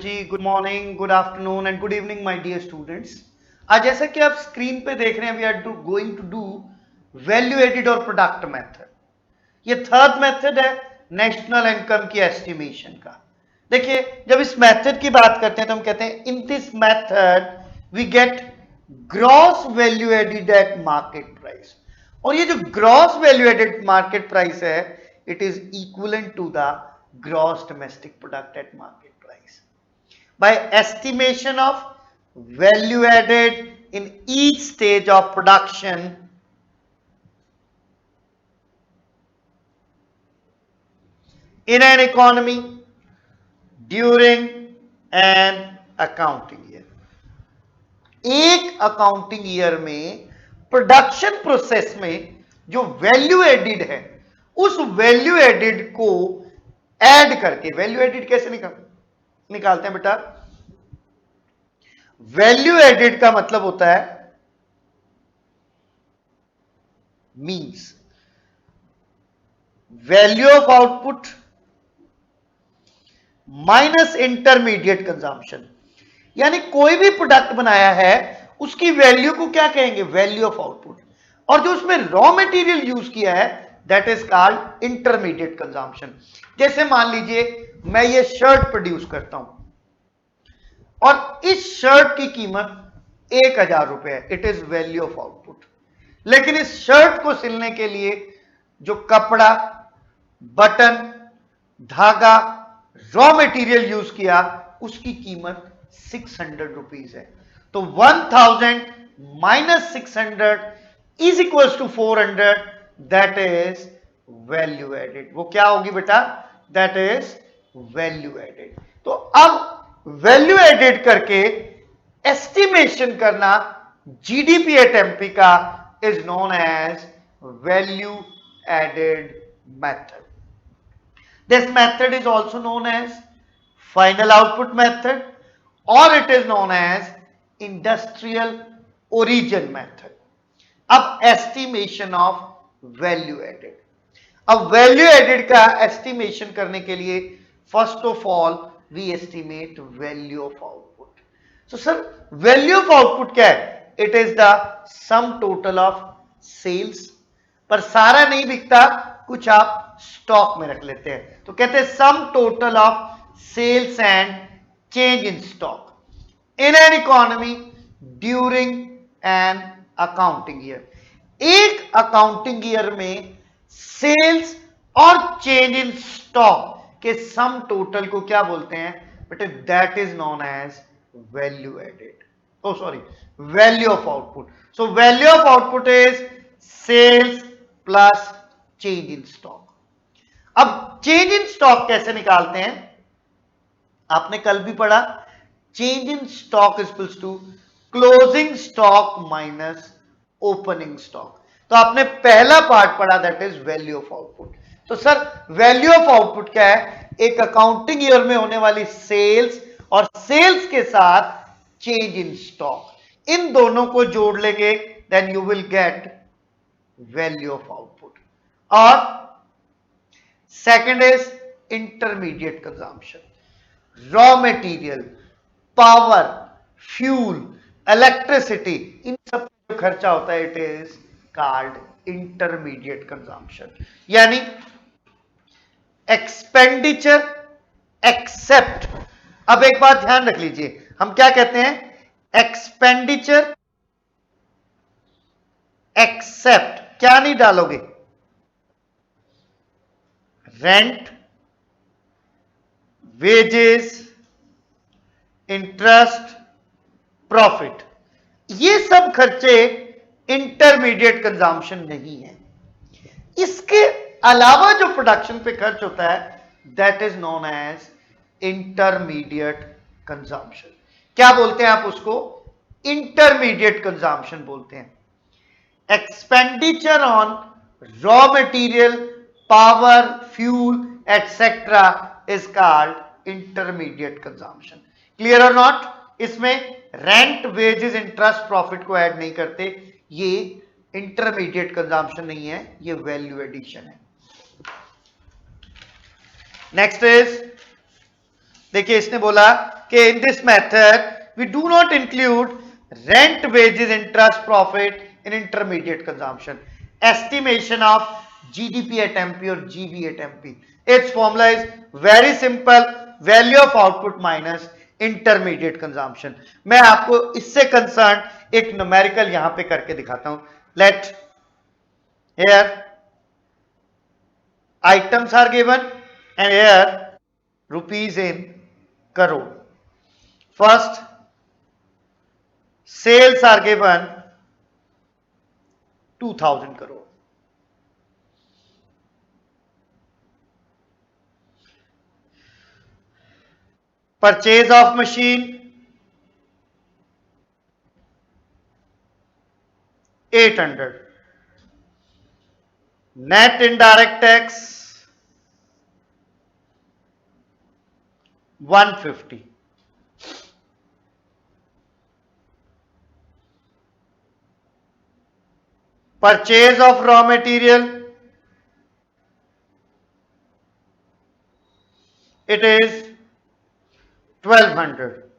Ji good morning, good afternoon and good evening my dear students. आज जैसा कि आप स्क्रीन पे देख रहे हैं, we are going to do value added और प्रोडक्ट मेथड। ये थर्ड मेथड है नेशनल इनकम की एस्टिमेशन का। देखिए, जब इस मेथड की बात करते हैं तो हम कहते हैं in this method we get gross value added at market price. और ये जो gross value added market price है, it is equivalent to the gross domestic product at market price by estimation of value added in each stage of production in an economy during an accounting year। एक accounting year में production process में जो value added है, उस value added को add करके, value added कैसे निकालते हैं बेटा? वैल्यू एडिड का मतलब होता है means value of output minus intermediate consumption. यानी कोई भी प्रोडक्ट बनाया है उसकी वैल्यू को क्या कहेंगे? Value of output. और जो उसमें रॉ मटेरियल यूज किया है that is called intermediate consumption. जैसे मान लीजिए मैं ये शर्ट प्रोड्यूस करता हूं और इस शर्ट की कीमत 1000 रुपए है, it is value of output. लेकिन इस शर्ट को सिलने के लिए जो कपड़ा, बटन, धागा, रॉ मटेरियल यूज किया, उसकी कीमत 600 रुपीज है। तो 1000 minus 600 is equal to 400, that is value added. वो क्या होगी बेटा? That is value added. तो अब वैल्यू एडेड करके एस्टिमेशन करना जीडीपी एट एमपी का is known as value added method. This method is also known as final output method or it is known as industrial origin method। अब estimation of value added। अब value added का estimation करने के लिए first of all we estimate value of output. So sir value of output क्या है? It is the sum total of sales. पर सारा नहीं बिकता, कुछ आप स्टॉक में रख लेते हैं, तो कहते हैं sum total of sales and change in stock in an economy during an accounting year. एक अकाउंटिंग ईयर में सेल्स और चेंज इन स्टॉक के सम टोटल को क्या बोलते हैं बेटे? That is known as value added. oh sorry, value of output। so value of output is sales plus change in stock। अब change in stock कैसे निकालते हैं? आपने कल भी पढ़ा, change in stock is equals to closing stock minus opening stock। तो आपने पहला पार्ट पढ़ा, that is value of output. तो सर वैल्यू ऑफ आउटपुट क्या है? एक अकाउंटिंग ईयर में होने वाली सेल्स और सेल्स के साथ चेंज इन स्टॉक, इन दोनों को जोड़ लेंगे, then you will get value of output. और second is intermediate consumption. Raw material, power, fuel, electricity, इन सब जो खर्चा होता है it is called intermediate consumption. यानी एक्सपेंडिचर एक्सेप्ट। अब एक बात ध्यान रख लीजिए, हम क्या कहते हैं? एक्सपेंडिचर एक्सेप्ट क्या नहीं डालोगे? रेंट, वेजेस, इंटरेस्ट, प्रॉफिट, ये सब खर्चे इंटरमीडिएट कंजम्पशन नहीं है। इसके अलावा जो प्रोडक्शन पे खर्च होता है that is known as intermediate consumption. क्या बोलते हैं आप उसको? इंटरमीडिएट कंजम्पशन बोलते हैं। Expenditure on raw material, power, fuel etcetera is called intermediate consumption. Clear और नॉट? इसमें रेंट, वेजेस, इंटरेस्ट, प्रॉफिट को ऐड नहीं करते, ये इंटरमीडिएट कंजम्पशन नहीं है, ये वैल्यू एडिशन है। नेक्स्ट इज, देखिए इसने बोला कि in this method we do not include rent, wages, interest, profit in intermediate consumption. Estimation of GDP at MP or GB at MP. Its formula is very simple. Value of output minus intermediate consumption. मैं आपको इससे concern एक numerical यहां पे करके दिखाता हूं. Let here items are given and here rupees in crore. First, sales are given 2000 crore. Purchase of machine 800. Net indirect tax 150. Purchase of raw material, it is 1200.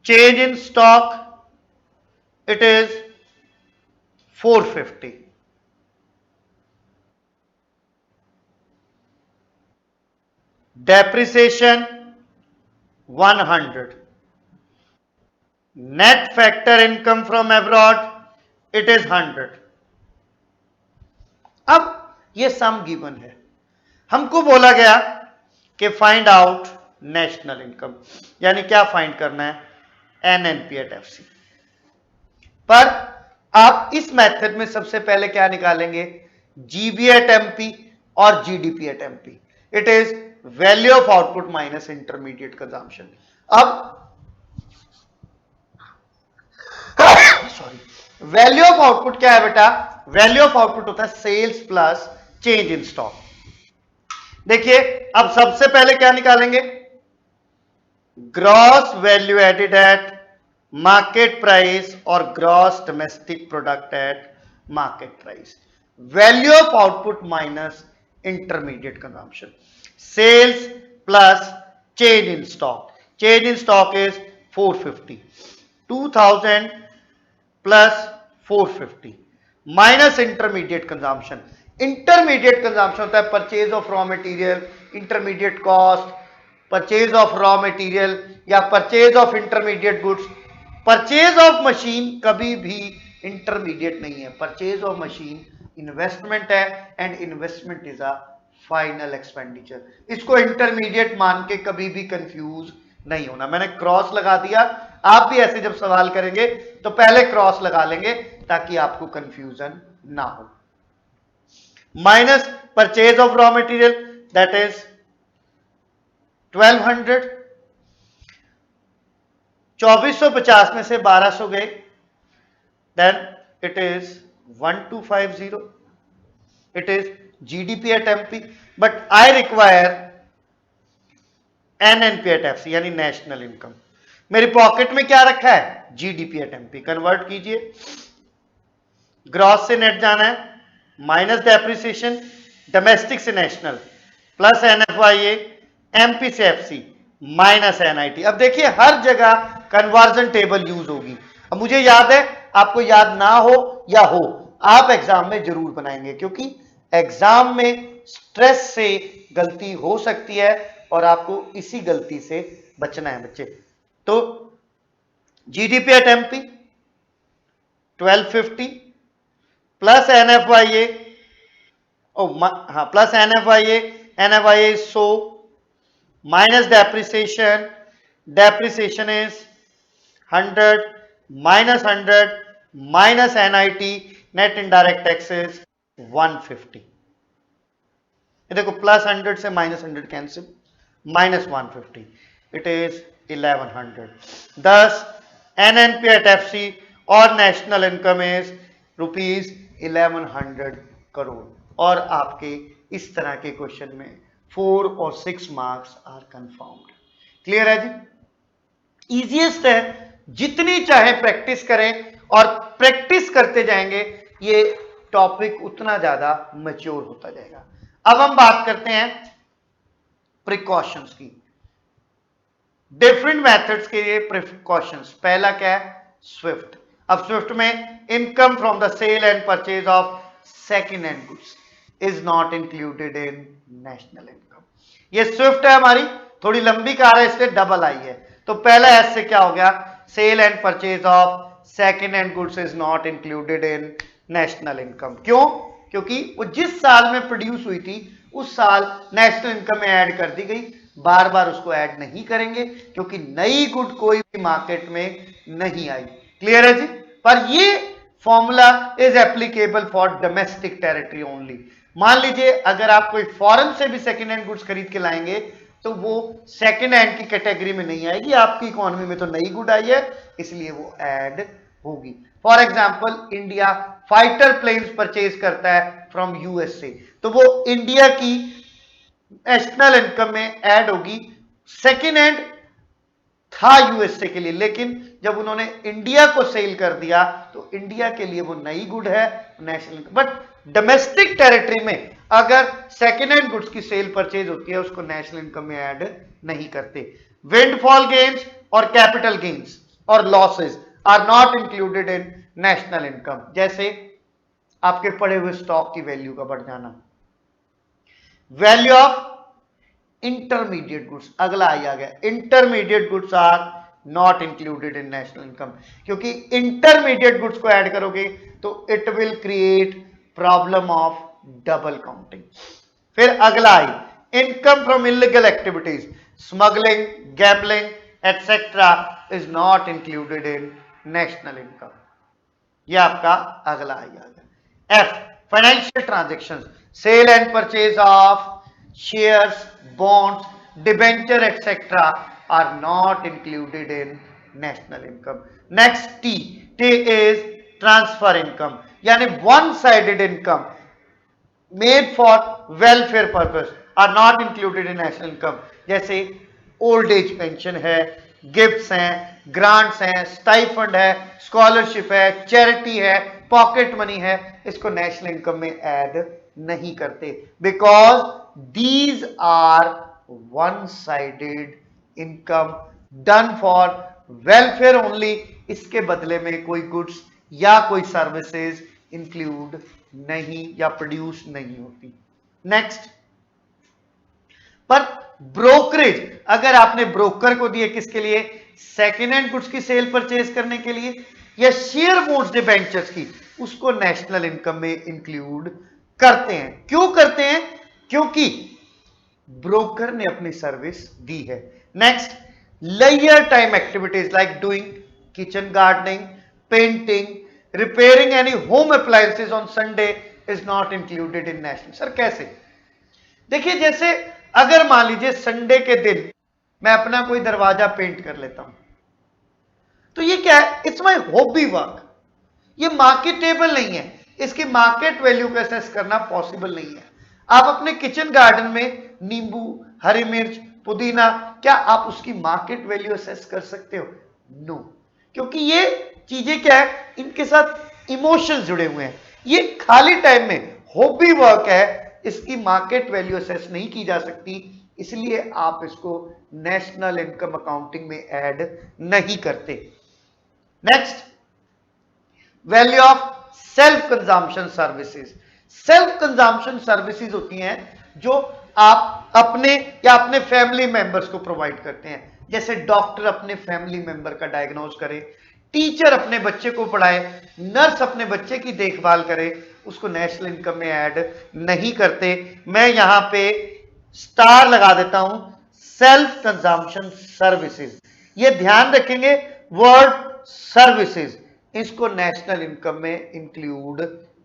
Change in stock, it is 450. Depreciation 100. Net factor income from abroad, it is 100. अब ये सम given है, हमको बोला गया कि find out national income, यानी क्या find करना है, एनएनपी एट एफसी. पर आप इस मेथड में सबसे पहले क्या निकालेंगे, जीबी एट एमपी और GDP at MP. It is value of output minus intermediate consumption. अब सॉरी, वैल्यू ऑफ आउटपुट क्या है बेटा, वैल्यू ऑफ आउटपुट होता है sales plus change in stock. देखिए अब सबसे पहले क्या निकालेंगे, gross value added at market price और gross domestic product at market price. Value of output minus intermediate consumption. Sales plus change in stock. Change in stock is 450. 2000 plus 450 minus intermediate consumption. Intermediate consumption होता है purchase of raw material, intermediate cost, purchase of raw material या purchase of intermediate goods. Purchase of machine कभी भी intermediate नहीं है. Purchase of machine investment है and investment is a final expenditure. इसको intermediate मान के कभी भी कंफ्यूज नहीं होना. मैंने क्रॉस लगा दिया, आप भी ऐसे जब सवाल करेंगे तो पहले क्रॉस लगा लेंगे ताकि आपको कंफ्यूजन ना हो. Minus purchase of raw material that is 1200. 2450 में से 1200 गए, then it is 1250. It is GDP at MP, but I require NNP at FC यानी नेशनल इनकम. मेरी पॉकेट में क्या रखा है, जीडीपी एट एमपी. कन्वर्ट कीजिए, ग्रॉस से नेट जाना है, माइनस डेप्रिसिएशन, डोमेस्टिक से नेशनल, प्लस एनएफवाईए, एमपी से एफसी, माइनस एनआईटी. अब देखिए हर जगह कन्वर्जन टेबल यूज होगी. अब मुझे याद है, आपको याद ना हो या हो, आप एग्जाम में जरूर बनाएंगे, क्योंकि एग्जाम में स्ट्रेस से गलती हो सकती है और आपको इसी गलती से बचना है बच्चे. तो जीडीपी एट एमपी 1250 प्लस एनएफवाईए, हाँ plus एनएफवाईए, एनएफवाईए is 100 minus depreciation, depreciation is 100 minus 100 minus NIT, net indirect taxes 150. ये देखो प्लस 100 से minus 100 cancel, minus 150, it is 1100. thus NNP at FC और national income is rupees 1100 crore. और आपके इस तरह के क्वेश्चन में 4 और 6 मार्क्स आर कंफर्म्ड. क्लियर है जी? इजीएस्ट है, जितनी चाहे प्रैक्टिस करें और प्रैक्टिस करते जाएंगे ये टॉपिक उतना ज्यादा मैच्योर होता जाएगा. अब हम बात करते हैं प्रिकॉशंस की, डिफरेंट मेथड्स के लिए प्रिकॉशंस। पहला क्या है? स्विफ्ट। अब स्विफ्ट में income from the sale and purchase of second hand goods is not included in national income. ये स्विफ्ट है हमारी, थोड़ी लंबी कार है इसलिए डबल आई है। तो पहला एस से क्या हो गया? Sale and purchase of second hand goods is not included in national income. क्यों? क्योंकि वो जिस साल में प्रोड्यूस हुई थी उस साल नेशनल इनकम में ऐड कर दी गई, बार बार उसको ऐड नहीं करेंगे क्योंकि नई गुड कोई भी मार्केट में नहीं आई। क्लियर है जी? पर ये formula is applicable for domestic territory only. मान लीजिए अगर आप कोई फॉरेन से भी सेकेंड हैंड गुड्स खरीद के लाएंगे तो वो सेकेंड हैंड की कैटेगरी में नहीं आएगी, आपकी इकोनॉमी में तो नई गुड आई है इसलिए वो ऐड होगी। For example India fighter planes purchase करता है फ्रॉम यूएसए, तो वो इंडिया की नेशनल इनकम में ऐड होगी। सेकेंड हैंड था यूएसए के लिए, लेकिन जब उन्होंने इंडिया को सेल कर दिया तो इंडिया के लिए वो नई गुड है, national income. But domestic territory में अगर सेकेंड हैंड गुड्स की सेल परचेज होती है उसको नेशनल इनकम में ऐड नहीं करते। विंडफॉल गेन्स और कैपिटल गेन्स और losses are not included in national income. जैसे आपके पड़े हुए स्टॉक की वैल्यू का बढ़ जाना, वैल्यू ऑफ इंटरमीडिएट गुड्स, अगला आ गया, intermediate goods are not included in national income, क्योंकि इंटरमीडिएट गुड्स को ऐड करोगे तो it will create problem of double counting. फिर अगला आई, income from illegal activities, smuggling, gambling etcetera is not included in national income. यह आपका अगला आ गया। F, financial transaction, sale and purchase of shares, bonds, debenture etc are not included in national income. Next T, T is transfer income, यानी one sided income made for welfare purpose are not included in national income। जैसे old age pension है, gifts हैं, grants हैं, stipend है, scholarship है, charity है, pocket money है, इसको नेशनल इनकम में ऐड नहीं करते because these are one sided income done for welfare only. इसके बदले में कोई गुड्स या कोई सर्विसेज इंक्लूड नहीं या प्रोड्यूस नहीं होती। नेक्स्ट, पर ब्रोकरेज अगर आपने ब्रोकर को दिए किसके लिए? सेकेंड हैंड गुड्स की सेल परचेज करने के लिए या शेयर बोर्ड्स डिबेंचर्स की, उसको नेशनल इनकम में इंक्लूड करते हैं। क्यों करते हैं? क्योंकि ब्रोकर ने अपनी सर्विस दी है। Next, layer time activities like doing kitchen gardening, painting, repairing any home appliances on Sunday is not included in national. Sir कैसे? देखिए, जैसे अगर मान लीजिए संडे के दिन मैं अपना कोई दरवाजा पेंट कर लेता हूं, तो ये क्या है? इट्स माय हॉबी वर्क, ये मार्केटेबल नहीं है, इसकी मार्केट वैल्यू को असेस करना पॉसिबल नहीं है। आप अपने किचन गार्डन में नींबू, हरी मिर्च, पुदीना, क्या आप उसकी मार्केट वैल्यू असेस कर सकते हो? नो, क्योंकि ये चीजें क्या है, इनके साथ इमोशंस जुड़े हुए हैं। ये खाली टाइम में हॉबी वर्क है, इसकी मार्केट वैल्यू असेस नहीं की जा सकती, इसलिए आप इसको नेशनल इनकम अकाउंटिंग में ऐड नहीं करते। Next, value of self consumption services. Self consumption services होती हैं जो आप अपने या अपने फैमिली मेंबर्स को प्रोवाइड करते हैं। जैसे डॉक्टर अपने फैमिली मेंबर का डायग्नोज करे, टीचर अपने बच्चे को पढ़ाए, नर्स अपने बच्चे की देखभाल करे, उसको नेशनल इनकम में ऐड नहीं करते। मैं यहां पे स्टार लगा देता हूं, सेल्फ कंजम्पशन सर्विसेज। ये ध्यान रखेंगे, वर्ड सर्विसेज, इसको नेशनल इनकम में इंक्लूड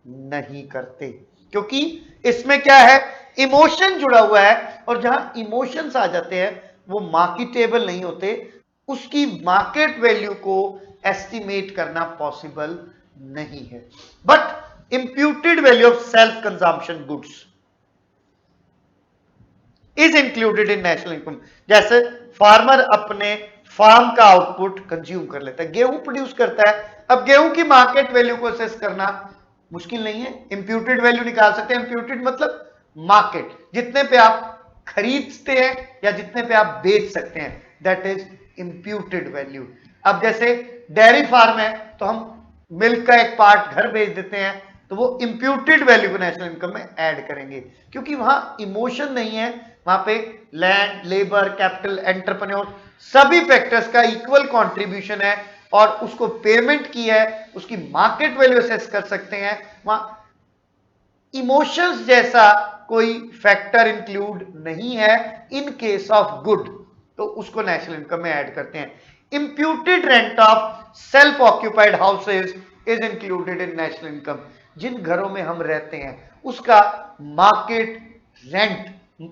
नहीं करते, क्योंकि इसमें क्या है, इमोशन जुड़ा हुआ है, और जहां इमोशंस आ जाते हैं वो मार्केटेबल नहीं होते, उसकी मार्केट वैल्यू को एस्टिमेट करना पॉसिबल नहीं है। But imputed value of self consumption goods is included in national income. जैसे फार्मर अपने फार्म का आउटपुट कंज्यूम कर लेता है, गेहूं प्रोड्यूस करता है, अब गेहूं की मार्केट वैल्यू को असेस करना मुश्किल नहीं है, इंप्यूटेड वैल्यू निकाल सकते हैं। इंप्यूटेड मतलब मार्केट, जितने पे आप खरीदते हैं या जितने पे आप बेच सकते हैं, दैट इज इंप्यूटेड वैल्यू। अब जैसे डेयरी फार्म है तो हम मिल्क का एक पार्ट घर बेच देते हैं, तो वो इंप्यूटेड वैल्यू को नेशनल इनकम में ऐड करेंगे, क्योंकि वहां इमोशन नहीं है, वहां पे लैंड, लेबर, कैपिटल, एंटरप्रेन्योर सभी फैक्टर्स का इक्वल कंट्रीब्यूशन है और उसको पेमेंट की है, उसकी मार्केट वैल्यू असेस कर सकते हैं। वहां इमोशंस जैसा कोई फैक्टर इंक्लूड नहीं है इन केस ऑफ गुड, तो उसको नेशनल इनकम में ऐड करते हैं। Imputed rent of self occupied houses is included in national income. जिन घरों में हम रहते हैं उसका market rent,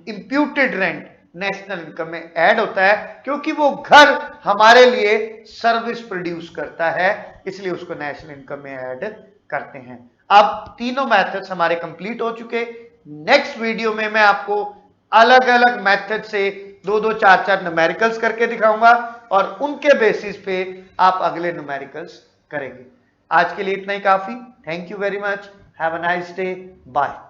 imputed rent national income में ऐड होता है, क्योंकि वो घर हमारे लिए सर्विस प्रोड्यूस करता है, इसलिए उसको नेशनल इनकम में ऐड करते हैं। अब तीनों मेथड्स हमारे कंप्लीट हो चुके। नेक्स्ट वीडियो में मैं आपको अलग अलग मेथड से 2-2, 4-4 न्यूमेरिकल्स करके दिखाऊंगा और उनके बेसिस पे आप अगले न्यूमेरिकल्स करेंगे। आज के लिए इतना ही काफी। Thank you very much, have a nice day, bye.